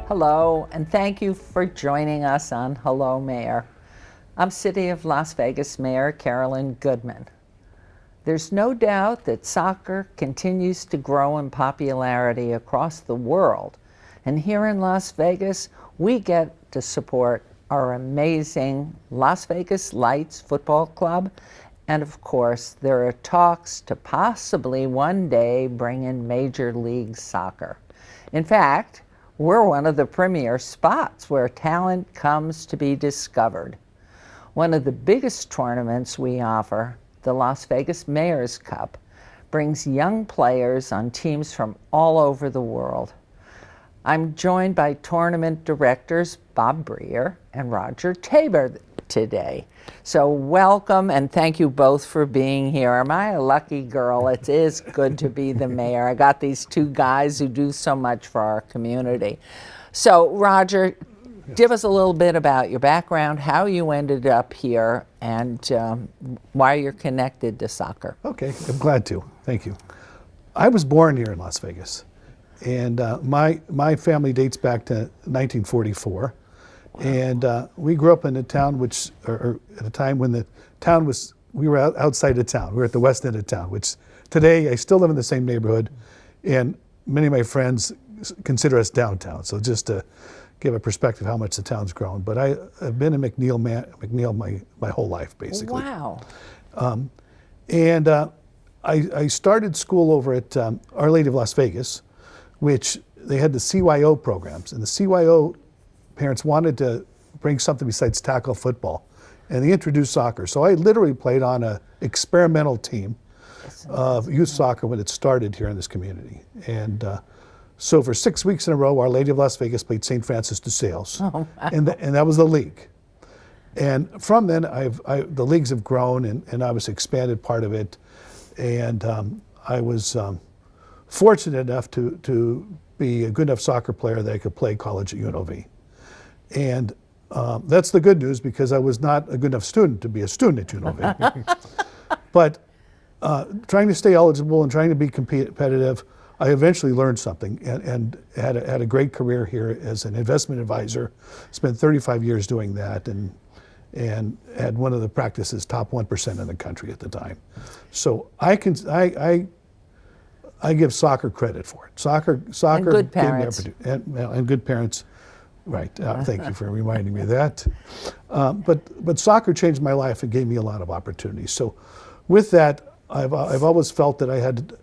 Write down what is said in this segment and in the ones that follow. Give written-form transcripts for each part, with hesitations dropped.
Hello, and thank you for joining us on Hello Mayor. I'm City of Las Vegas Mayor Carolyn Goodman. There's no doubt that soccer continues to grow in popularity across the world, and here in Las Vegas, we get to support our amazing Las Vegas Lights Football Club, and of course, there are talks to possibly one day bring in Major League Soccer. In fact, we're one of the premier spots where talent comes to be discovered. One of the biggest tournaments we offer, the Las Vegas Mayor's Cup, brings young players on teams from all over the world. I'm joined by tournament directors Bob Briare and Roger Tabor today. So welcome and thank you both for being here. Am I a lucky girl? It is good to be the mayor. I got these two guys who do so much for our community. So Roger, give us a little bit about your background, how you ended up here, and why you're connected to soccer. Okay, I'm glad to. Thank you. I was born here in Las Vegas, and my family dates back to 1944. Wow. And we grew up in a town which, or at a time when the town was, we were outside of town. We were at the west end of town, which today I still live in the same neighborhood, and many of my friends consider us downtown. So just to give a perspective how much the town's grown. But I've been a McNeil my whole life, basically. Wow. I started school over at Our Lady of Las Vegas, which they had the CYO programs, and the CYO parents wanted to bring something besides tackle football, and they introduced soccer. So I literally played on an experimental team of youth soccer when it started here in this community. And so for 6 weeks in a row, Our Lady of Las Vegas played St. Francis de Sales, and that was the league. And from then, the leagues have grown, and I was expanded part of it, and I was fortunate enough to be a good enough soccer player that I could play college at UNLV. And that's the good news, because I was not a good enough student to be a student at UNLV. But trying to stay eligible and trying to be competitive, I eventually learned something and had a great career here as an investment advisor. Spent 35 years doing that, and had one of the practices top 1% in the country at the time. So I give soccer credit for it. Soccer and good parents. And good parents. Right. Thank you for reminding me of that. But soccer changed my life and gave me a lot of opportunities. So with that, I've always felt that I had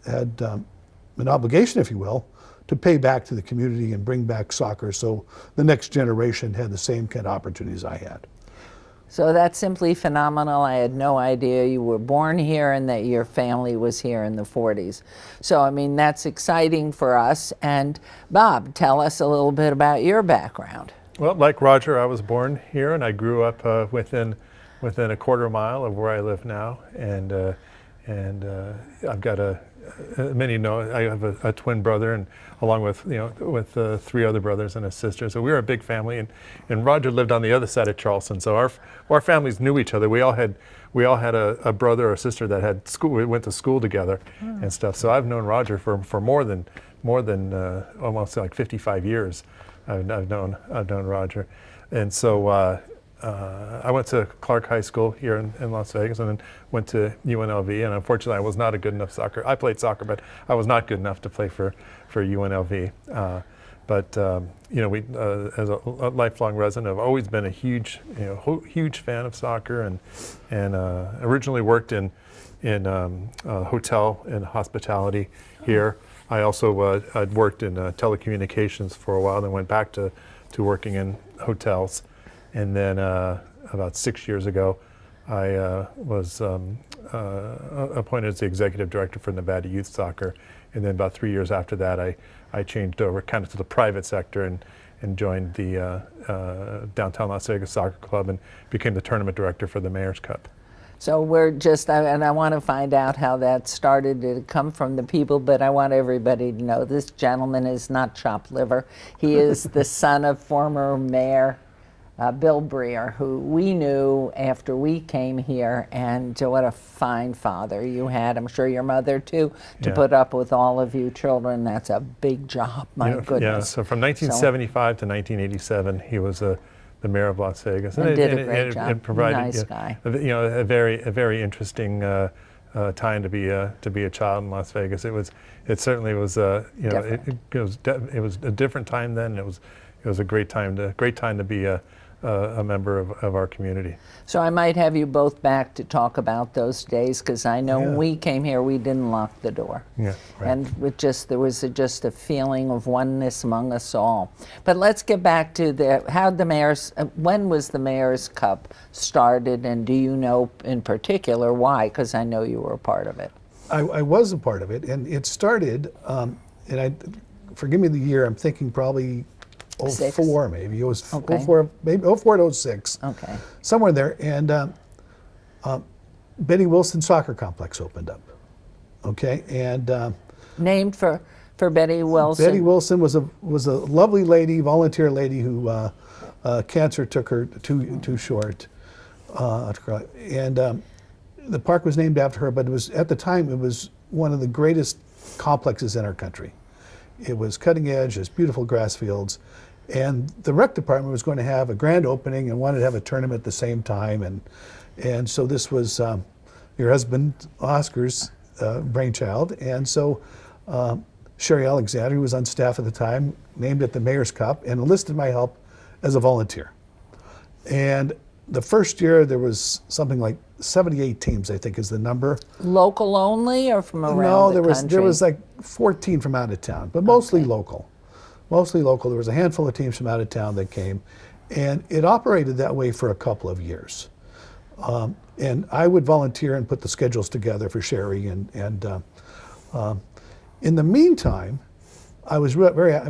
an obligation, if you will, to pay back to the community and bring back soccer so the next generation had the same kind of opportunities I had. So that's simply phenomenal. I had no idea you were born here and that your family was here in the 40s. So, I mean, that's exciting for us. And Bob, tell us a little bit about your background. Well, like Roger, I was born here and I grew up within a quarter mile of where I live now. And I've got many know I have a twin brother, and along with three other brothers and a sister. So we were a big family, and Roger lived on the other side of Charleston. So our families knew each other. We all had a brother or sister that had school. We went to school together and stuff. So I've known Roger for more than almost like 55 years. I've known Roger, and so. I went to Clark High School here in Las Vegas, and then went to UNLV, and unfortunately I was not a good enough soccer. I played soccer, but I was not good enough to play for UNLV. We as a lifelong resident, I've always been a huge fan of soccer, and originally worked in hotel and hospitality here. I also I'd worked in telecommunications for a while, then went back to working in hotels. And then about 6 years ago, I was appointed as the executive director for Nevada Youth Soccer. And then about 3 years after that, I changed over kind of to the private sector and joined the Downtown Las Vegas Soccer Club and became the tournament director for the Mayor's Cup. So we're just, and I want to find out how that started to come from the people, but I want everybody to know this gentleman is not chopped liver. He is the son of former Mayor Bill Briare, who we knew after we came here, and what a fine father you had. I'm sure your mother too, to Yeah. put up with all of you children. That's a big job, my Yeah, goodness. so from 1975 to 1987, he was the mayor of Las Vegas, And did a great job. It provided, Nice guy. a very interesting time to be a child in Las Vegas. It certainly was, it was a different time then. It was a great time to be a member of our community. So I might have you both back to talk about those days, because I know when Yeah. we came here, we didn't lock the door. Yeah, right. And there was just a feeling of oneness among us all. But let's get back to when was the Mayor's Cup started, and do you know in particular why? Because I know you were a part of it. I was a part of it, and it started, forgive me the year, I'm thinking probably Six. 04 maybe. It was Okay. 04, maybe 04 to 06. Okay. Somewhere there. And Betty Wilson Soccer Complex opened up. Okay, and Named for Betty Wilson. Betty Wilson was a lovely lady, volunteer lady who cancer took her too short. And the park was named after her, but at the time it was one of the greatest complexes in our country. It was cutting edge, it's beautiful grass fields, and the rec department was going to have a grand opening and wanted to have a tournament at the same time, and so this was your husband Oscar's brainchild, and so Sherry Alexander, who was on staff at the time, named it the Mayor's Cup and enlisted my help as a volunteer. And the first year there was something like 78 teams, I think is the number. Local only, or from around No, the there country? was like 14 from out of town, but mostly local. Mostly local. There was a handful of teams from out of town that came, and it operated that way for a couple of years. And I would volunteer and put the schedules together for Sherry. And in the meantime, I've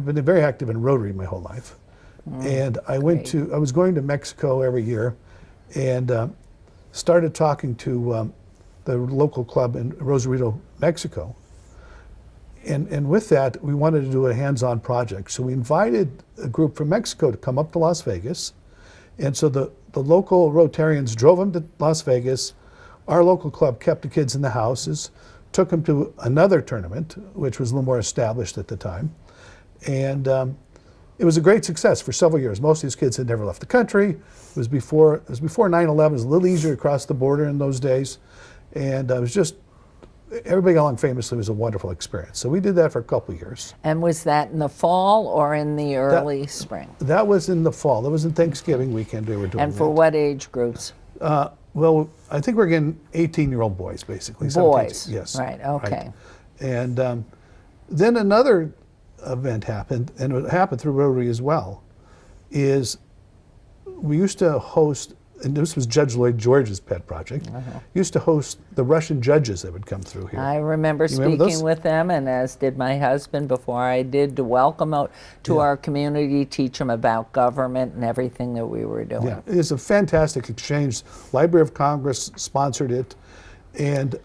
been very active in Rotary my whole life, and I was going to Mexico every year, and started talking to the local club in Rosarito, Mexico. And with that, we wanted to do a hands-on project. So we invited a group from Mexico to come up to Las Vegas. And so the local Rotarians drove them to Las Vegas. Our local club kept the kids in the houses, took them to another tournament, which was a little more established at the time. And it was a great success for several years. Most of these kids had never left the country. It was before 9/11. It was a little easier to cross the border in those days. And it was just, everybody got along famously. It was a wonderful experience. So we did that for a couple of years. And was that in the fall or in the early spring? That was in the fall. That was in Thanksgiving weekend we were doing And for that. what age groups? Well, I think we're getting 18-year-old boys, basically. 17, Boys. yes. Right, okay. And then another event happened, and it happened through Rotary as well, is we used to host, and this was Judge Lloyd George's pet project, used to host the Russian judges that would come through here. I remember remember those? speaking with them, and as did my husband before I did, to welcome out to our community, teach them about government and everything that we were doing. Yeah, it was a fantastic exchange. Library of Congress sponsored it, and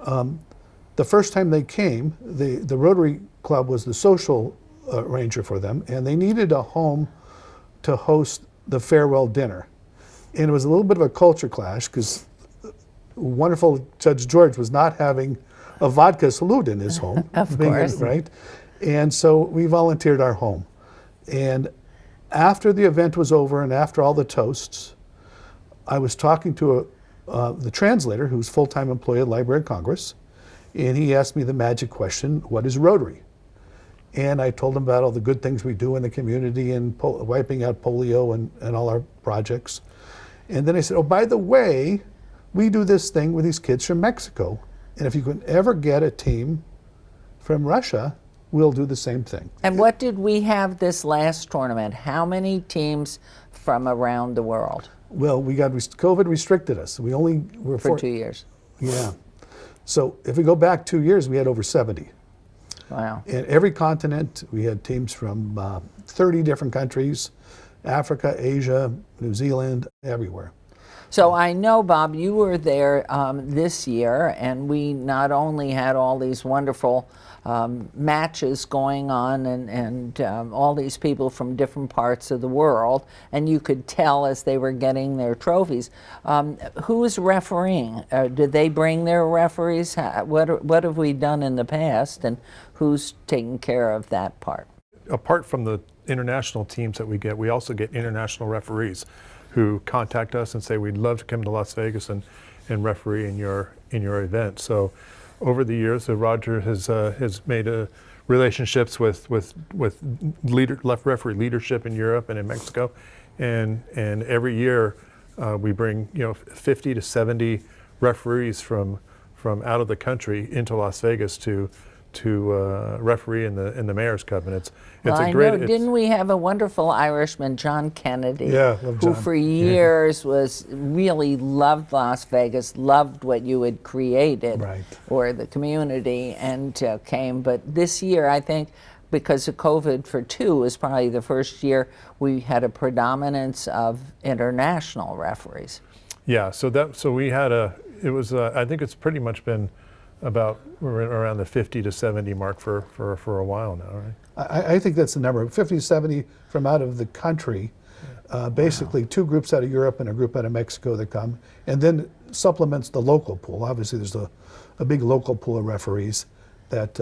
the first time they came, the Rotary Club was the social arranger for them, and they needed a home to host the farewell dinner. And it was a little bit of a culture clash, because wonderful Judge George was not having a vodka salute in his home. Of course. Right? And so we volunteered our home. And after the event was over and after all the toasts, I was talking to the translator, who's full-time employee at Library of Congress, and he asked me the magic question, what is Rotary? And I told him about all the good things we do in the community and wiping out polio and all our projects. And then I said, oh, by the way, we do this thing with these kids from Mexico. And if you can ever get a team from Russia, we'll do the same thing. And what did we have this last tournament? How many teams from around the world? Well, COVID restricted us. We only were For 2 years. Yeah. So if we go back 2 years, we had over 70. Wow. In every continent, we had teams from 30 different countries, Africa, Asia, New Zealand, everywhere. So I know, Bob, you were there this year, and we not only had all these wonderful matches going on and all these people from different parts of the world, and you could tell as they were getting their trophies. Who's refereeing? Did they bring their referees? What have we done in the past, and who's taking care of that part? Apart from the international teams that we get, we also get international referees who contact us and say, we'd love to come to Las Vegas and referee in your event. So over the years, Roger has made relationships with left referee leadership in Europe and in Mexico, and every year we bring 50 to 70 referees from out of the country into Las Vegas to referee in the Mayor's Cup, and it's Well, a great. I know, didn't we have a wonderful Irishman, John Kennedy, Yeah, love who John. for years was really loved Las Vegas, loved what you had created, Right. or the community, and came. But this year, I think, because of COVID for two, was probably the first year we had a predominance of international referees. Yeah, so we had it was I think it's pretty much been about around the 50 to 70 mark for a while now, right? I think that's the number, 50 to 70 from out of the country. Basically, two groups out of Europe and a group out of Mexico that come, and then supplements the local pool. Obviously, there's a big local pool of referees that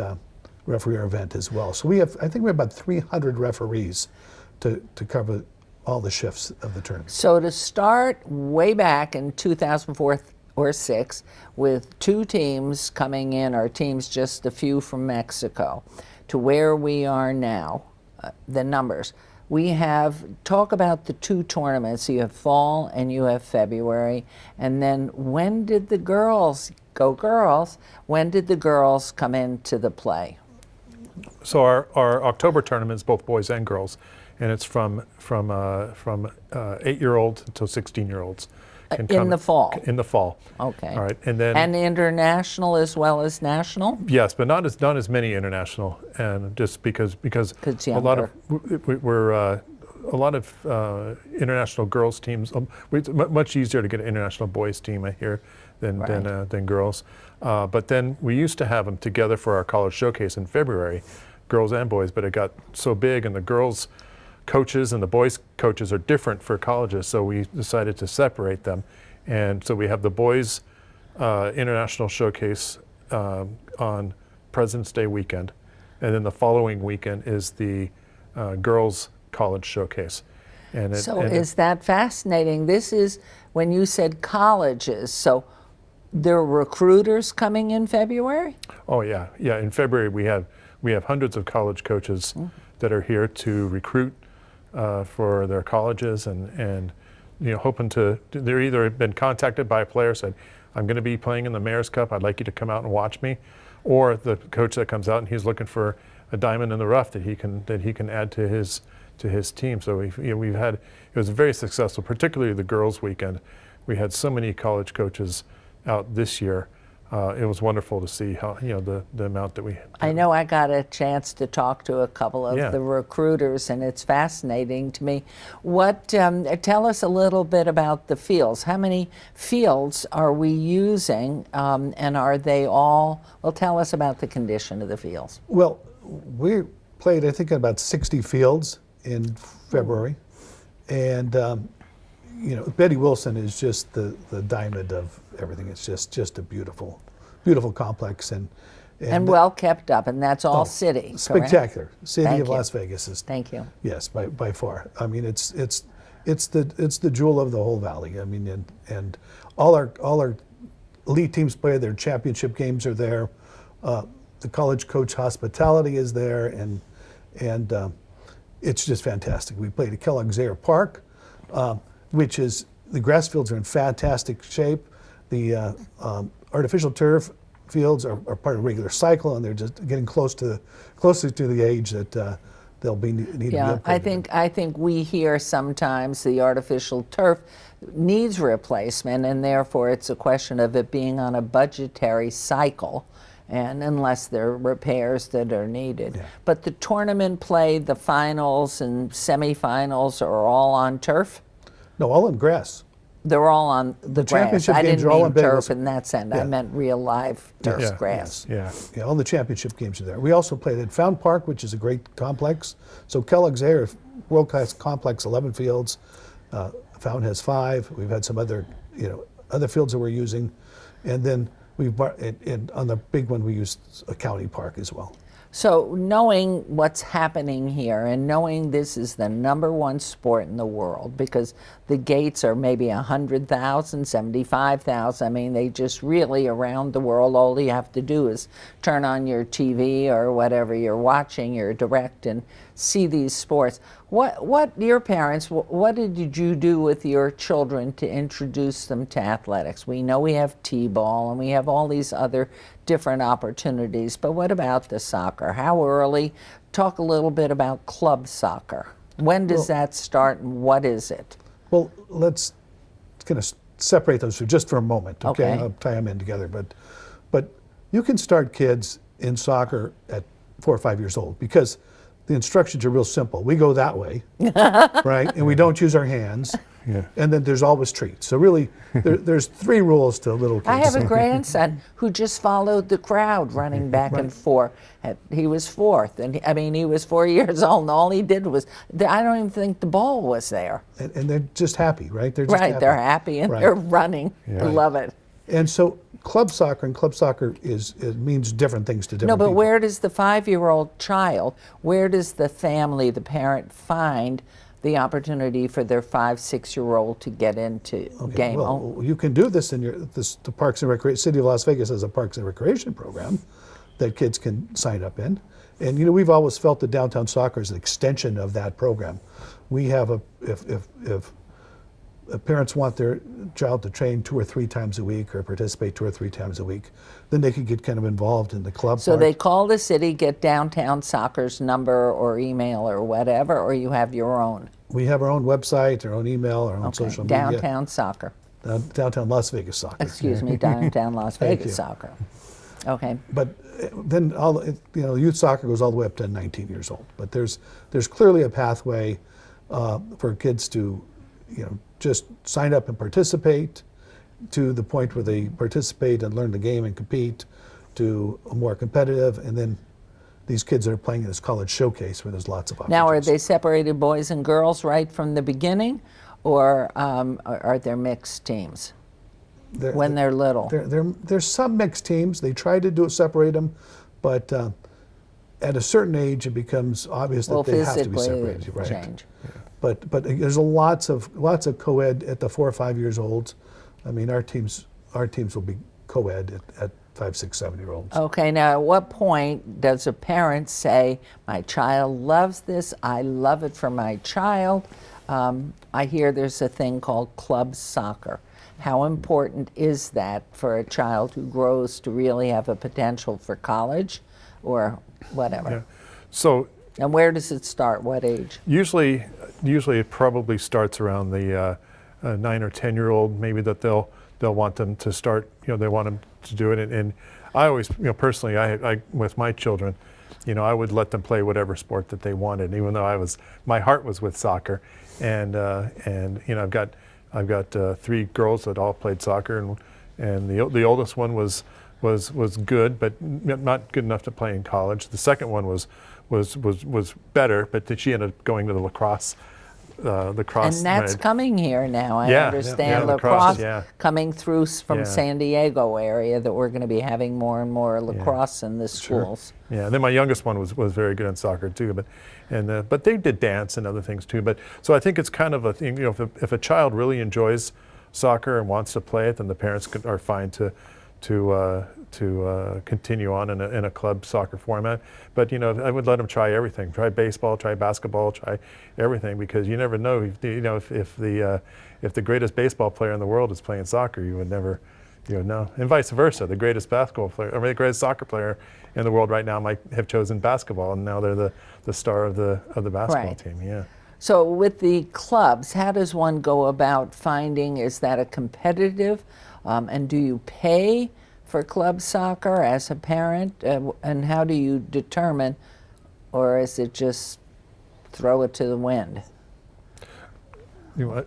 referee our event as well. So I think we have about 300 referees to cover all the shifts of the tournament. So to start way back in 2004 or 6, with two teams coming in, or teams just a few from Mexico, to where we are now, the numbers. We have, talk about the two tournaments. You have fall and you have February. And then when did the girls, go girls, when did the girls come into the play? So our October tournament is both boys and girls, and it's from 8-year-olds until 16-year-olds. In the fall? In the fall. Okay. All right, and then. And international as well as national? Yes, but not as many international, and just because It's a lot of younger. we're a lot of international girls teams. It's much easier to get an international boys team here than girls. But then we used to have them together for our college showcase in February, girls and boys. But it got so big, and the girls coaches and the boys coaches are different for colleges, so we decided to separate them. And so we have the boys international showcase on President's Day weekend, and then the following weekend is the girls college showcase. Is that fascinating? This is when you said colleges, so there are recruiters coming in February? Oh yeah. In February we have hundreds of college coaches that are here to recruit for their colleges, and hoping to. They're either been contacted by a player, said, "I'm going to be playing in the Mayor's Cup. I'd like you to come out and watch me," or the coach that comes out and he's looking for a diamond in the rough that he can add to his team. So we've had, it was very successful, particularly the girls' weekend. We had so many college coaches out this year. It was wonderful to see how the amount that we. I know I got a chance to talk to a couple of the recruiters, and it's fascinating to me. What tell us a little bit about the fields. How many fields are we using, and are they all? Well, tell us about the condition of the fields. Well, we played, I think, about 60 fields in February, and Betty Wilson is just the diamond of everything. It's just a beautiful complex, and well kept up, and that's all city. Spectacular. Correct? City Thank of you. Las Vegas is. Thank you. Yes, by far. I mean, it's the jewel of the whole valley. I mean, and all our elite teams play. Their championship games are there. The college coach hospitality is there, and it's just fantastic. We played at Kellogg-Zaire Park, which is, the grass fields are in fantastic shape. The artificial turf fields are part of a regular cycle, and they're just getting closer to the age that they'll need to be upgraded. I think we hear sometimes the artificial turf needs replacement, and therefore it's a question of it being on a budgetary cycle, and unless there are repairs that are needed. Yeah. But the tournament play, the finals and semifinals are all on turf? No, all in grass. They're all on the grass. championship I games didn't are all mean in Big turf Hills. in that sense. I Yeah. meant real live turf Yeah. grass. Yeah. Yeah, all the championship games are there. We also played at Fountain Park, which is a great complex. So Kellogg's there, world-class complex, 11 fields. Fountain has 5. We've had some other, other fields that we're using, and then on the big one we use a county park as well. So knowing what's happening here and knowing this is the #1 sport in the world, because the gates are maybe 100,000, 75,000. I mean, they just really around the world, all you have to do is turn on your TV or whatever you're watching, your direct, and see these sports. What your parents, what did you do with your children to introduce them to athletics? We know we have T-ball and we have all these other different opportunities, but what about the soccer? How early? Talk a little bit about club soccer. When does that start and what is it? Well, let's kind of separate those just for a moment, okay? Okay. I'll tie them in together, but you can start kids in soccer at 4 or 5 years old because the instructions are real simple. We go that way, right? And we don't use our hands. Yeah. And then there's always treats. So really, there's 3 rules to little kids. I have a grandson who just followed the crowd running back and forth. He was 4th, and he was 4 years old, and all he did was, I don't even think the ball was there. And they're just happy, right? They're just Right, happy. they're happy and Right. they're running. I love it. And so club soccer it means different things to different No, but people. where does the 5-year-old child, where does the family, the parent, find the opportunity for their 5, 6-year-old to get into game? Well, you can do this in the Parks and Recreation. City of Las Vegas has a Parks and Recreation program that kids can sign up in. And we've always felt that downtown soccer is an extension of that program. We have if parents want their child to train 2 or 3 times a week or participate 2 or 3 times a week, then they could get kind of involved in the club. So they call the city, get downtown soccer's number or email or whatever, or you have your own? We have our own website, our own email, our own social media. Downtown soccer. Downtown Las Vegas soccer. Excuse me, downtown Las Thank Vegas you. soccer. Okay. But then youth soccer goes all the way up to 19 years old. But there's clearly a pathway for kids to, just sign up and participate, to the point where they participate and learn the game and compete, to a more competitive, and then these kids are playing in this college showcase where there's lots of opportunities. Now, are they separated boys and girls right from the beginning, or are there mixed teams when they're little? There's some mixed teams. They try to separate them, but at a certain age, it becomes obvious that they have to be separated. Physically Right. change. But there's lots of co-ed at the 4 or 5 years old. I mean, our teams will be co-ed at 5, 6, 7-year-olds. Okay, now at what point does a parent say, my child loves this, I love it for my child? I hear there's a thing called club soccer. How important is that for a child who grows to really have a potential for college or whatever? Yeah. So And where does it start? What age? usually it probably starts around the 9 or 10-year-old, maybe, that they'll want them to start. They want them to do it. And I always, personally, I with my children, I would let them play whatever sport that they wanted, even though my heart was with soccer. And I've got 3 girls that all played soccer, and the oldest one was good, but not good enough to play in college. The second one was better, but she ended up going to the lacrosse. And that's coming here now. I Yeah, understand yeah, lacrosse yeah. coming through from Yeah. San Diego area, that we're going to be having more and more lacrosse in the schools. Yeah, and then my youngest one was very good in soccer too, but they did dance and other things too. But so I think it's kind of a thing. If a child really enjoys soccer and wants to play it, then the parents are fine to continue on in a club soccer format. But I would let them try everything. Try baseball, try basketball, try everything, because you never know. If the greatest baseball player in the world is playing soccer, you would never know. And vice versa. The greatest the greatest soccer player in the world right now might have chosen basketball, and now they're the star of the basketball Right. team. Yeah. So with the clubs, how does one go about finding, is that a competitive, and do you pay for club soccer as a parent, and how do you determine, or is it just throw it to the wind?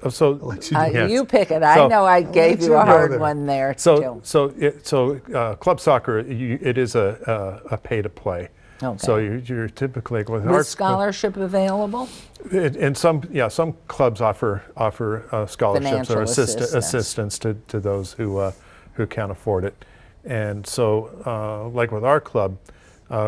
So let you yes. You pick it. I So- know I gave let you you a go hard there. one there So, too. club soccer, it is a pay to play. Okay. So you're typically with With scholarship available? and some clubs offer scholarships or Financial assistance to those who can't afford it. And so, like with our club,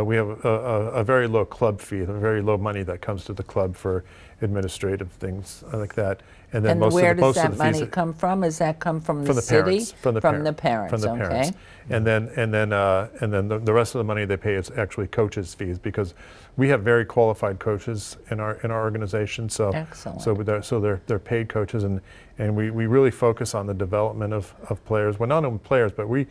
we have a very low club fee, a very low money that comes to the club for administrative things like that. And then And where does most that of the fees money come from? Does that come from from the the city? parents, from the parents, okay. parents. And then the rest of the money they pay is actually coaches' fees, because we have very qualified coaches in our organization. So Excellent. so they're paid coaches, and we really focus on the development of players. Well, not only players, but we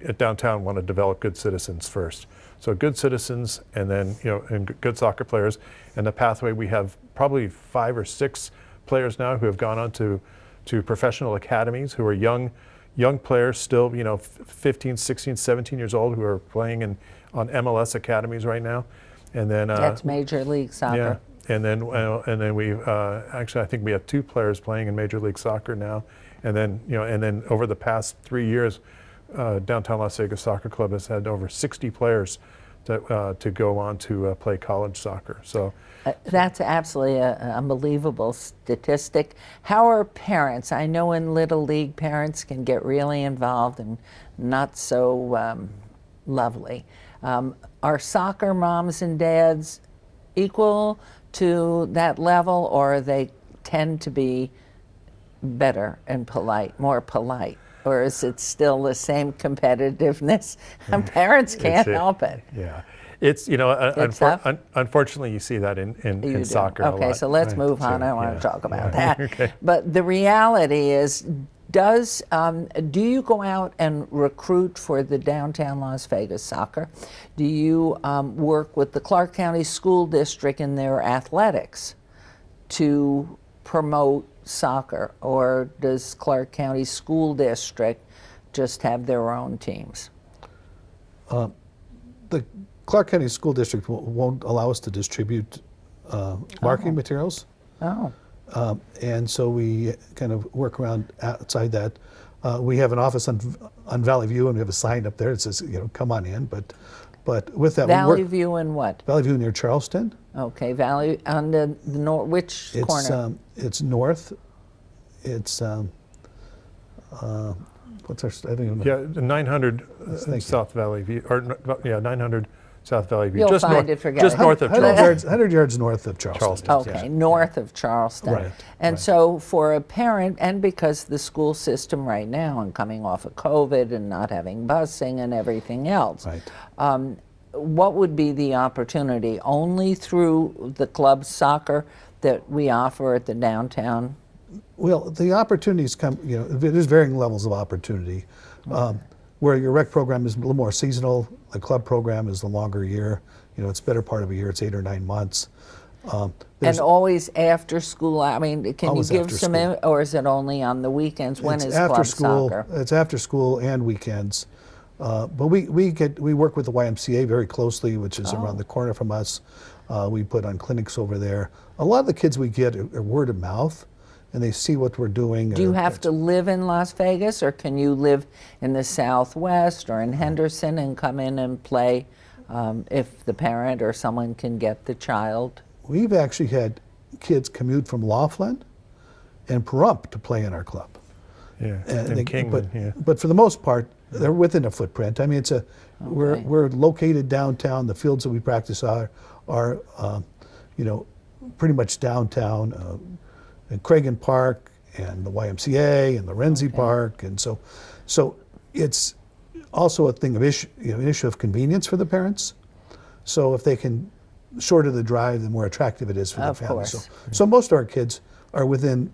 at downtown want to develop good citizens first. So good citizens, and then and good soccer players. And the pathway, we have probably 5 or 6 players now who have gone on to professional academies, who are young players still, 15, 16, 17 years old, who are playing on MLS academies right now. And then That's Major League Soccer. yeah, and then we actually, I think we have 2 players playing in Major League Soccer now. And then over the past 3 years, Downtown Las Vegas Soccer Club has had over 60 players to go on to play college soccer. So. That's absolutely an unbelievable statistic. How are parents? I know in Little League, parents can get really involved and not so lovely. Are soccer moms and dads equal to that level, or they tend to be better and more polite? Or is it still the same competitiveness? And parents can't help it. Yeah. It's, It's tough? unfortunately, you see that You in do. soccer a lot. Okay, so let's Right. move on. So, I don't want yeah, to talk about yeah. that. Okay. But the reality is, do you go out and recruit for the downtown Las Vegas soccer? Do you work with the Clark County School District in their athletics to promote soccer, or does Clark County School District just have their own teams? The Clark County School District won't allow us to distribute marketing materials. Oh, And so we kind of work around outside that. We have an office on Valley View, and we have a sign up there that says, come on in. But with that, Valley View and what? Valley View near Charleston. Okay, Valley on the north. Which corner? It's north. It's what's our? I don't even know. Yeah, 900 you. South Valley View, or 900 South Valley View. You'll just find north, it, forget just it. north of 100 Charleston. yards north of Charleston. Charleston. Okay, north of Charleston. Right, And right. so for a parent, and because the school system right now, and coming off of COVID and not having busing and everything else, Right. what would be the opportunity? Only through the club soccer that we offer at the downtown? Well, the opportunities come, there's varying levels of opportunity. Where your rec program is a little more seasonal, the club program is the longer year. It's better part of a year, it's 8 or 9 months. And always after school? I mean, can you Always give after some, school. or is it only on the weekends? When It's is after club school, soccer? It's after school and weekends. But we work with the YMCA very closely, which is around the corner from us. We put on clinics over there. A lot of the kids we get are word of mouth, and they see what we're doing. Do you have to live in Las Vegas, or can you live in the Southwest or in Henderson and come in and play if the parent or someone can get the child? We've actually had kids commute from Laughlin and Pahrump to play in our club. Yeah, in Kingman, but for the most part, they're within a footprint. I mean, we're located downtown. The fields that we practice are pretty much downtown. And Cragen Park and the YMCA and the Renzi Park, and so it's also a thing of an issue of convenience for the parents. So if they can shorter the drive, the more attractive it is for the family. Course. So most of our kids are within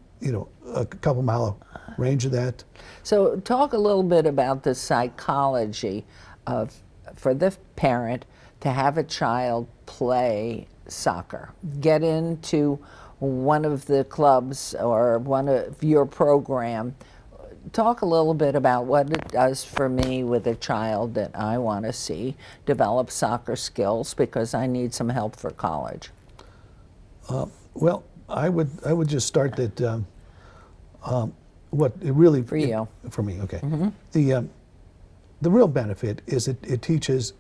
a couple mile range of that. So talk a little bit about the psychology for the parent to have a child play soccer, get into one of the clubs or one of your program. Talk a little bit about what it does for me with a child that I want to see develop soccer skills because I need some help for college. Well, I would just start that what it really For you. for me, okay. The real benefit is it teaches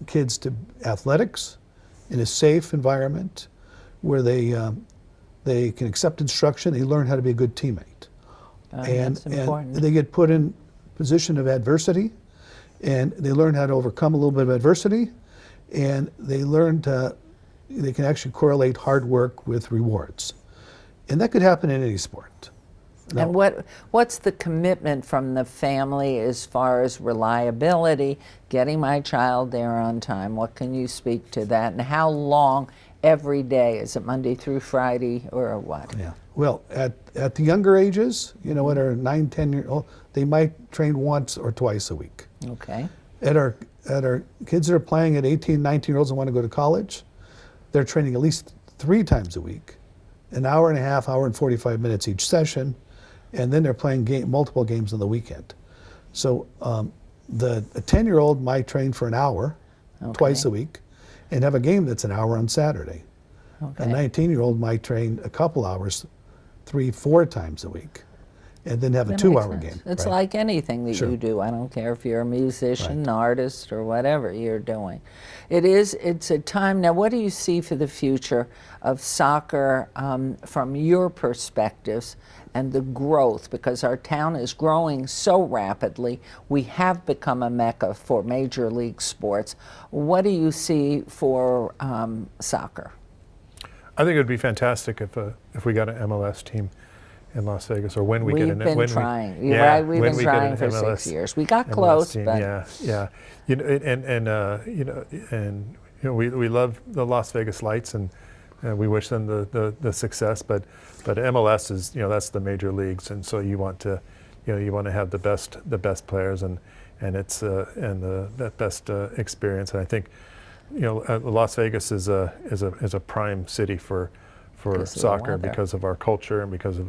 kids to athletics in a safe environment where they can accept instruction. They learn how to be a good teammate, That's important. and they get put in position of adversity, and they learn how to overcome a little bit of adversity, and they can actually correlate hard work with rewards, and that could happen in any sport. And what's the commitment from the family as far as reliability, getting my child there on time? What can you speak to that? And how long every day? Is it Monday through Friday or what? Yeah. Well, at the younger ages, you know, at our 9, 10-year-old, they might train once or twice a week. Okay. At our kids that are playing at 18, 19-year-olds and want to go to college, they're training at least 3 times a week, an hour and a half, hour and 45 minutes each session, and then they're playing multiple games on the weekend. So a 10-year-old might train for an hour twice a week and have a game that's an hour on Saturday. Okay. A 19-year-old might train a couple hours 3, 4 times a week and then have a That 2-hour makes sense. game. It's right? like anything that Sure. you do. I don't care if you're a musician, an artist, or whatever you're doing. It's a time. Now, what do you see for the future of soccer from your perspectives and the growth? Because our town is growing so rapidly. We have become a mecca for major league sports. What do you see for soccer? I think it would be fantastic if we got an MLS team in Las Vegas, or when we get We've an been trying. You're yeah, right. We've when been we get trying an for MLS 6 years. We got MLS close, team, but yeah. You know, we love the Las Vegas Lights, and we wish them the success. But MLS is, you know, that's the major leagues, and so you want to have the best players, and it's that best experience. And I think, you know, Las Vegas is a prime city for soccer because of our culture and because of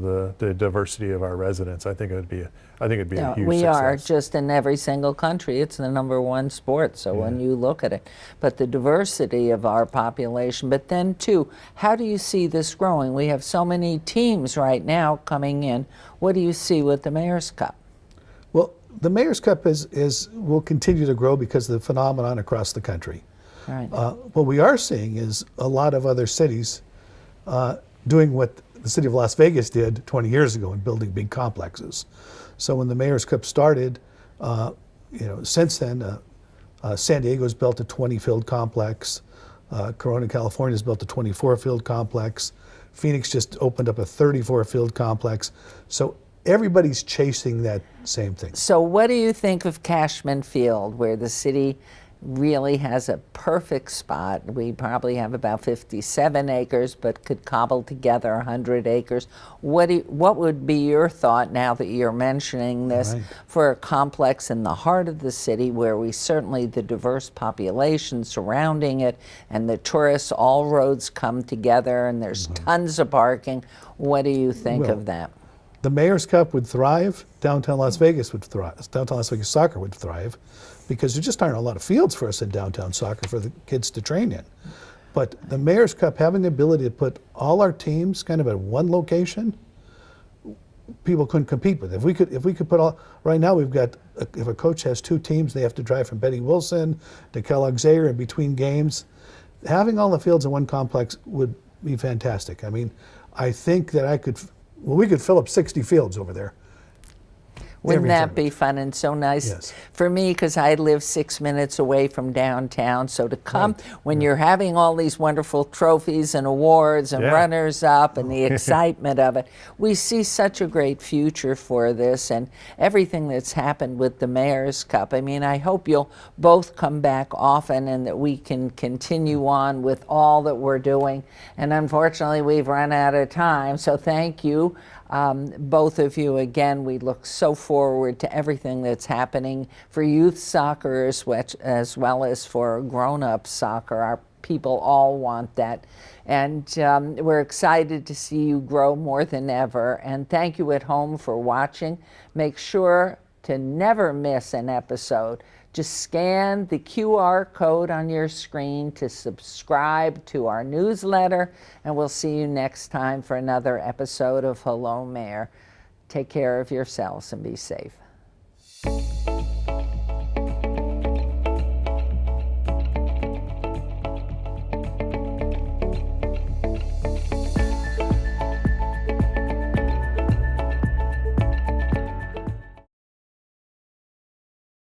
the diversity of our residents. I think it'd be a huge we success. are just in every single country. It's the #1 sport. So when you look at it, but the diversity of our population. But then too, how do you see this growing? We have so many teams right now coming in. What do you see with the Mayor's Cup? Well, the Mayor's Cup will continue to grow because of the phenomenon across the country. Right. What we are seeing is a lot of other cities doing what the city of Las Vegas did 20 years ago in building big complexes. So when the Mayor's Cup started, since then, San Diego's built a 20-field complex. Corona, California's built a 24-field complex. Phoenix just opened up a 34-field complex. So everybody's chasing that same thing. So what do you think of Cashman Field, where the city really has a perfect spot? We probably have about 57 acres, but could cobble together 100 acres. What would be your thought, now that you're mentioning this, for a complex in the heart of the city, where we certainly, the diverse population surrounding it and the tourists, all roads come together, and there's tons of parking. What do you think of that? The Mayor's Cup would thrive. Downtown Las Vegas would thrive. Downtown Las Vegas soccer would thrive, because there just aren't a lot of fields for us in downtown soccer for the kids to train in. But the Mayor's Cup, having the ability to put all our teams kind of at one location, people couldn't compete with. If we could put all, right now we've got, if a coach has 2 teams, they have to drive from Betty Wilson to Kellogg Zaire in between games. Having all the fields in one complex would be fantastic. I mean, I think that we could fill up 60 fields over there. Wouldn't that be fun and so nice for me, because I live 6 minutes away from downtown. So to come when you're having all these wonderful trophies and awards and runners up and the excitement of it, we see such a great future for this and everything that's happened with the Mayor's Cup. I mean, I hope you'll both come back often and that we can continue on with all that we're doing. And unfortunately, we've run out of time. So thank you. Both of you, again, we look so forward to everything that's happening for youth soccer as well as for grown-up soccer. Our people all want that. And we're excited to see you grow more than ever. And thank you at home for watching. Make sure to never miss an episode. Just scan the QR code on your screen to subscribe to our newsletter, and we'll see you next time for another episode of Hello Mayor. Take care of yourselves and be safe.